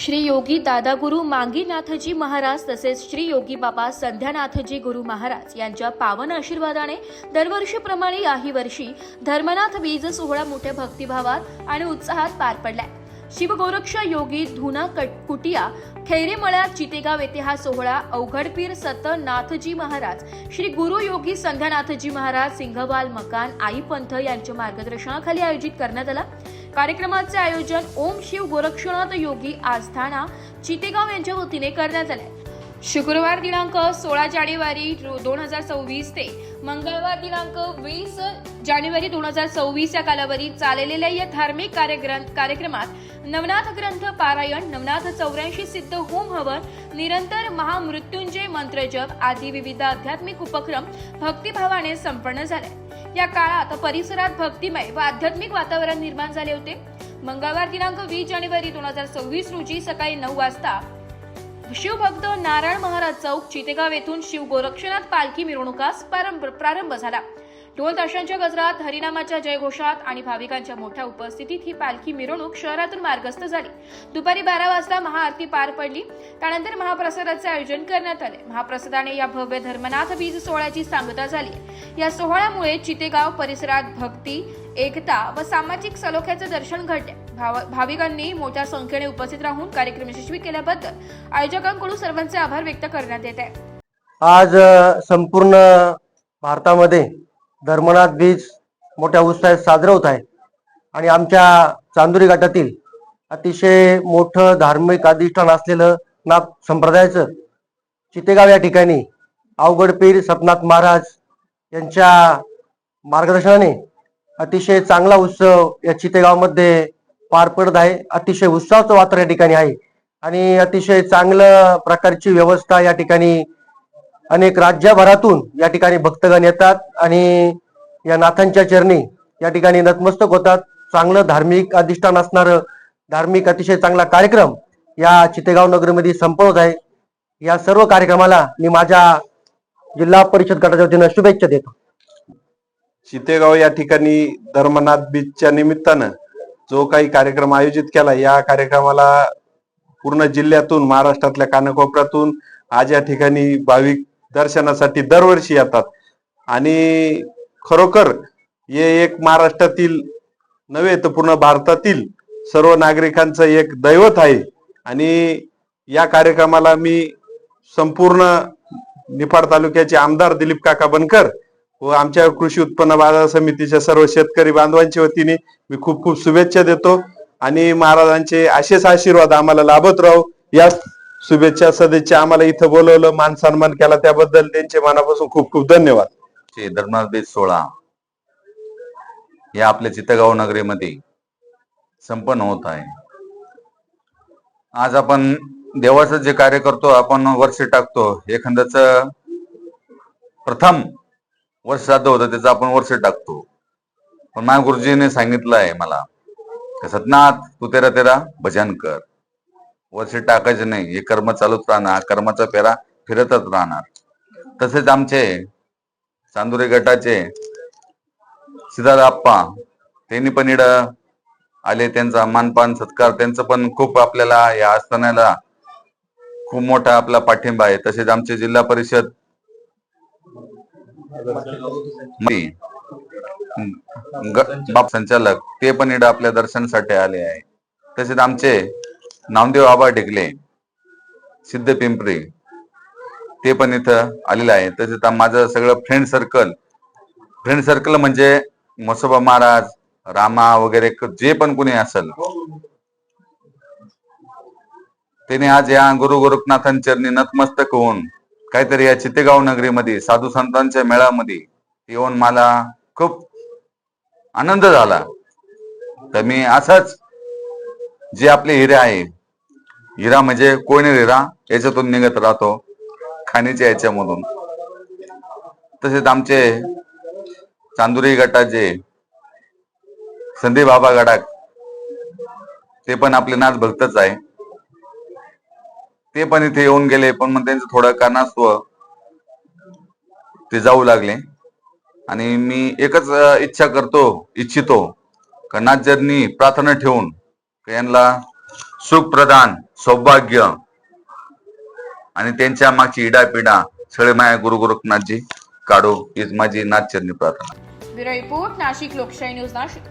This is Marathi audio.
श्री योगी दादागुरु मांगीनाथजी महाराज तसेच श्री योगी बाबा संध्यानाथजी गुरु महाराज यांच्या पावन आशीर्वादाने दरवर्षीप्रमाणे याही वर्षी धर्मनाथ बीज सोहळा मोठ्या भक्तिभावात आणि उत्साहात पार पडलाय। शिवगोरक्ष योगी धुना कुटिया खैरेमळ्यात चितेगाव येथे हा सोहळा अवघडपीर सतनाथजी महाराज, श्री गुरु योगी संध्यानाथजी महाराज, सिंघवाल मकान आई पंथ यांच्या मार्गदर्शनाखाली आयोजित करण्यात आला। कार्यक्रमाचे आयोजन ओम शिव गोरक्षनाथ योगी आस्थाना चितेगाव यांच्या वतीने करण्यात आले। शुक्रवार दिनांक 16 जानेवारी 2024 ते मंगळवार दिनांक 20 जानेवारी 2024 या कालावधीत चाललेल्या या धार्मिक कार्यक्रमात नवनाथ ग्रंथ पारायण, नवनाथ 84 सिद्ध होम हवन, निरंतर महामृत्युंजय मंत्रजप आदी विविध आध्यात्मिक उपक्रम भक्तिभावाने संपन्न झाले। या काळात परिसरात भक्तिमय व आध्यात्मिक वातावरण निर्माण झाले होते। मंगळवार दिनांक 20 जानेवारी 2024 रोजी सकाळी 9 वाजता शिवभक्त नारायण महाराज चौक चितेगाव येथून शिव गोरक्षनाथ पालखी मिरवणुकास प्रारंभ झाला। ढोल ताशांच्या गजरात, हरिनामाच्या जयघोषात आणि भाविकांच्या मोठ्या उपस्थितीत ही पालखी मिरवणूक शहरातून मार्गस्थ झाली। दुपारी 12 वाजता महाआरती पार पडली। त्यानंतर महाप्रसादाचे आयोजन करण्यात आले। महाप्रसादाने या भव्य धर्मनाथ बीज सोहळ्याची सांगता झाली। या सोहळ्यामुळे चितेगाव परिसरात भक्ती, एकता व सामाजिक सलोख्याचे दर्शन घडले। भाविकांनी मोठ्या संख्येने उपस्थित राहून कार्यक्रम यशस्वी केल्याबद्दल आयोजकांकडून सर्वांचे आभार व्यक्त करण्यात येत आहे। आज संपूर्ण भारतामध्ये धर्मनाथ बीज मोठ्या उत्साहात साजरा होत आहे आणि आमच्या चांदोरी गटातील अतिशय मोठं धार्मिक अधिष्ठान असलेलं नाथ संप्रदायाचं चितेगाव या ठिकाणी अवघडपीर सतनाथ महाराज यांच्या मार्गदर्शनाने अतिशय चांगला उत्सव या चितेगावमध्ये पार पडत आहे। अतिशय उत्साहाचं वातावरण या ठिकाणी आहे आणि अतिशय चांगल्या प्रकारची व्यवस्था या ठिकाणी, अनेक राज्यभरातून या ठिकाणी भक्तगण येतात आणि या नाथांच्या चरणी या ठिकाणी नतमस्तक होतात। चांगलं धार्मिक अधिष्ठान असणारं धार्मिक अतिशय चांगला कार्यक्रम या चितेगाव नगरीमध्ये संपन्न होत आहे। या सर्व कार्यक्रमाला मी माझ्या जिल्हा परिषद गटाच्या वतीने शुभेच्छा देतो। चितेगाव या ठिकाणी धर्मनाथ बीजच्या निमित्तानं जो काही कार्यक्रम आयोजित केला, या कार्यक्रमाला पूर्ण जिल्ह्यातून, महाराष्ट्रातल्या कानाकोपऱ्यातून आज या ठिकाणी भाविक दर्शनासाठी दरवर्षी येतात आणि खरोखर हे एक महाराष्ट्रातील नव्हे तर पूर्ण भारतातील सर्व नागरिकांचं एक दैवत आहे। आणि या कार्यक्रमाला मी संपूर्ण निफाड तालुक्याचे आमदार दिलीप काका बनकर व आमच्या कृषी उत्पन्न बाजार समितीच्या सर्व शेतकरी बांधवांच्या वतीने मी खूप खूप शुभेच्छा देतो आणि महाराजांचे असेच आशीर्वाद आम्हाला लाभत राहू या शुभेच्छा सदिच्छा आम्हाला इथं बोलवलं, मान सन्मान केला त्याबद्दल त्यांचे मनापासून खूप खूप धन्यवाद। धर्मनाथ बीज सोहळा या आपल्या चितेगाव नगरीमध्ये संपन्न होत आहे। आज आपण देवाचं जे कार्य करतो, आपण वर्ष टाकतो, एखाद्याचं प्रथम वर्ष श्राद्ध होतं त्याचं आपण वर्ष टाकतो, पण माझ्या गुरुजीने सांगितलं आहे मला, सतनाथ तू तेरा भजन कर, वर्ष टाकायचं नाही, हे कर्म चालूच राहणार, कर्माचा फेरा फिरतच राहणार। तसेच आमचे चांदोरी गटाचे सिद्धार्थप्पा त्यांनी पण इकडं आले, त्यांचा मानपान सत्कार, त्यांचं पण खूप आपल्याला या आस्थानाला खूप मोठा आपला पाठिंबा आहे। तसेच आमचे जिल्हा परिषद बाप संचालक ते पण इकडं आपल्या दर्शनासाठी आले आहे। तसेच आमचे नामदेव आबा ढिकले सिद्ध पिंपरी ते पण इथं आलेलं आहे। तसेच माझं सगळं फ्रेंड सर्कल म्हणजे म्हसोबा महाराज, रामा वगैरे जे पण कोणी असेल त्याने आज या गुरु गोरखनाथांच्या चरणी नतमस्तक होऊन काहीतरी या चितेगाव नगरीमध्ये साधू संतांच्या मेळामध्ये येऊन मला खूप आनंद झाला। तर मी असंच जे आपले हिरे आहे, हिरा म्हणजे कोयनेर हिरा, याच्यातून निघत राहतो खाणीच्या याच्यामधून। तसेच आमचे चांदोरी गटाचे संदीप बाबा गडाक ते पण आपले नाथ भक्तच आहे, ते पण इथे येऊन गेले, पण मग त्यांचं थोडं कारणास्तव ते जाऊ लागले। आणि मी एकच इच्छितो का नाथ जरनी प्रार्थना ठेवून यांना सुख प्रदान सौभाग्य आणि त्यांच्या मागची इडापिडा सगळे माझ्या गुरु गोरखनाथजी काढो हीच माझी नाथचरणी प्रार्थना. ब्युरो रिपोर्ट, नाशिक लोकशाही न्यूज नाशिक.